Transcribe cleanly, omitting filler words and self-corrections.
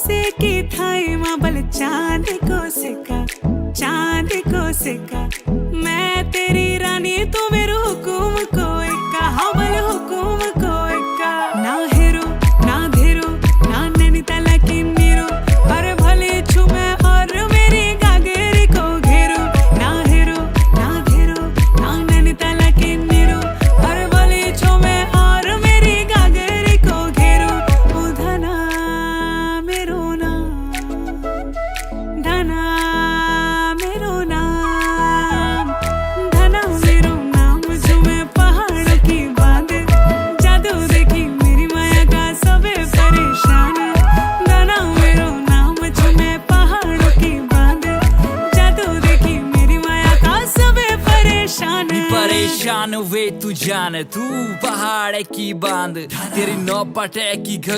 से की थाई माबल चांद को सिक्का मैं तेरी रानी तू मेरे हुकुम को इक्का हवल हुकुम को इक्का ना हेरो ना धेरो ना नैनीताल की नीरो अरे भले छुमे और मेरी गागेरी को घेरो ना हेरो ना धेरो ना नैनीताल की नीरो अरे भले छुमे और मेरी गागेरी को घेरो ओ धना मेरो ना धना मेरो नाम धना मेरो नाम झूमे पहाड़ों की बांध जादू देखी मेरी माया का सबे परेशान धना मेरो नाम झूमे पहाड़ों की बांध जादू देखी मेरी माया का सबे परेशान परेशान वे तू जान तू पहाड़ की बांध तेरी नौ पटे की